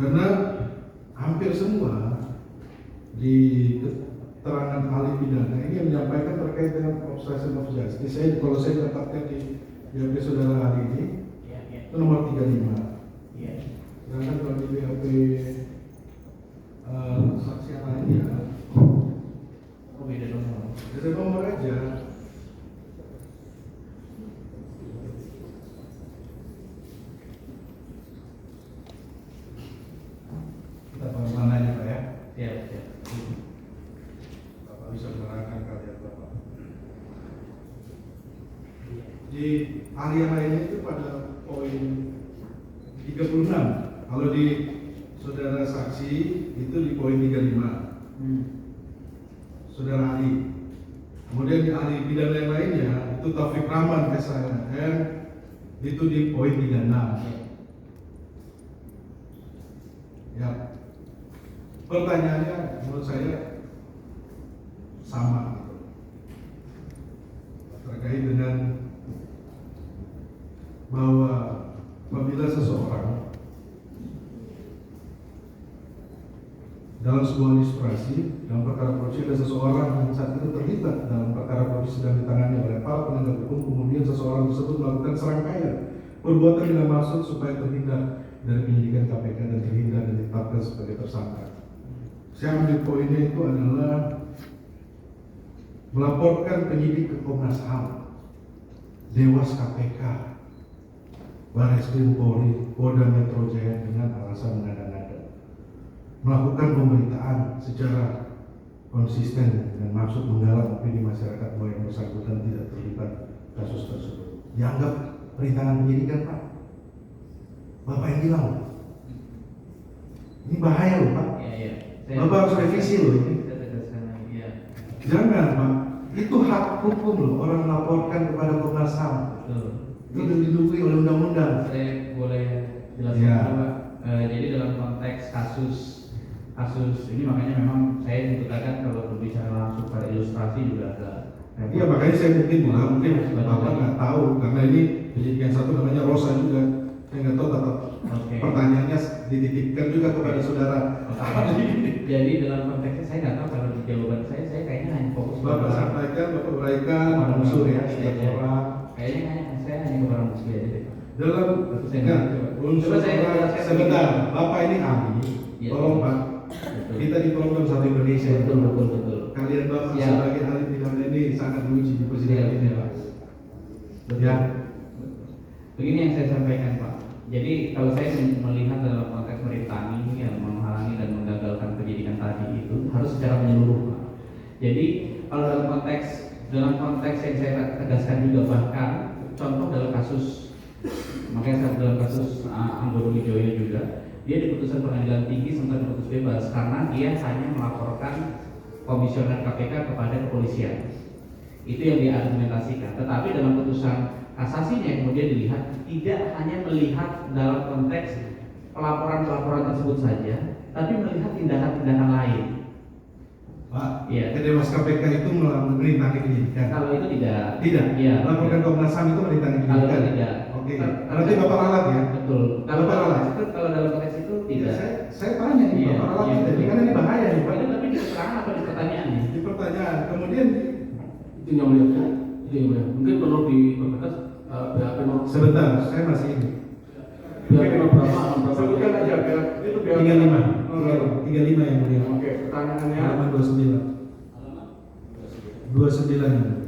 Karena hampir semua di keterangan ahli pidana ini menyampaikan terkait dengan obstruction of justice. Kalau saya dapatkan di BAP saudara ahli ini itu nomor 35. Sedangkan kalau di BAP saksi yang lainnya, beda nomor. beda nomor aja. Kita mana aja Pak ya? Siap. Bapak bisa menerangkan kalian Bapak. Di ahli yang lainnya itu pada poin 36. Kalau di saudara saksi itu di poin 35. Saudara ahli. Kemudian di ahli pidana yang lainnya itu Taufik Rahman SHM itu di poin 36. Ya. Pertanyaannya menurut saya sama gitu. Terkait dengan bahwa apabila seseorang dalam sebuah ilustrasi dalam perkara korupsi ada seseorang yang saat itu terlibat dalam perkara korupsi sedang ditangani oleh para penegak hukum, kemudian seseorang tersebut melakukan serangkaian perbuatan dengan maksud supaya terhindar dari penyidikan KPK dan terhindar dan ditetapkan sebagai tersangka. Saya ambil poinnya itu adalah melaporkan penyidik ke Komnas HAM, Dewas KPK, Barreskrim Polri, Polda Metro Jaya dengan alasan mengada-ngada, melakukan pemberitaan secara konsisten dengan maksud menggalak opini masyarakat bahwa yang bersangkutan tidak terlibat kasus tersebut. Dianggap perintangan penyidikan Pak. Bapak yang bilang, ini bahaya loh Pak. Iya. Bapak harus revisi loh ini. Jangan Pak, itu hak hukum loh orang melaporkan kepada Komnas HAM. Itu dilindungi oleh undang-undang. Saya boleh jelaskan dulu Pak. Jadi dalam konteks kasus ini makanya memang saya dikatakan kalau berbicara langsung pada ilustrasi juga agak. Iya makanya saya mungkin Bapak nggak tahu karena ini penyidikan satu namanya Rosa juga. Saya nggak tahu tata pertanyaannya dititipkan juga kepada saudara. Jadi dalam konteksnya saya nggak tahu kalau di jawaban saya kayaknya hanya fokus. Bapak sampaikan, Bapak uraikan, unsur ya setiap orang. Kayaknya saya hanya ke barang bukti aja deh. Dalam unsur orang sebentar. Bapak ini ahli. Tolong Pak. Kita di program satu Indonesia. Betul. Kalian Bapak sebagai ahli pidana ini sangat diuji di persidangan ini Pak. Ya. Begini yang saya sampaikan Pak. Jadi kalau saya melihat dalam konteks merintangi, yang menghalangi dan menggagalkan penyidikan tadi itu harus secara menyeluruh Pak. Jadi kalau dalam konteks yang saya tegaskan juga bahkan contoh dalam kasus makanya dalam kasus Anggodo Wijoyo juga dia di putusan pengadilan tinggi sempat diputus bebas karena dia hanya melaporkan komisioner KPK kepada kepolisian. Itu yang diargumentasikan. Tetapi dalam putusan kasasinya kemudian dilihat tidak hanya melihat dalam konteks pelaporan tersebut saja, tapi melihat tindakan-tindakan lain. Pak, ya. Dewas KPK itu merintangi penyidikan. Kalau itu tidak. Ya. Laporkan Komnas HAM itu merintangi penyidikan. Kalau tidak. Oke. Berarti Bapak ralat ya? Betul. Kalau dalam konteks itu tidak. Saya tanya nih, Bapak ralat tidak? Karena ini bahaya nih Pak. Tapi di keterangan apa di pertanyaan nih? Di pertanyaan. Kemudian itu yang mulia. Mungkin perlu dipertegas BAP nomor. Sebentar, saya masih ini. BAP nomor berapa? Sebutkan aja itu BAP 35 yang mulia. Oke, pertanyaannya halaman 29. 29 yang mulia.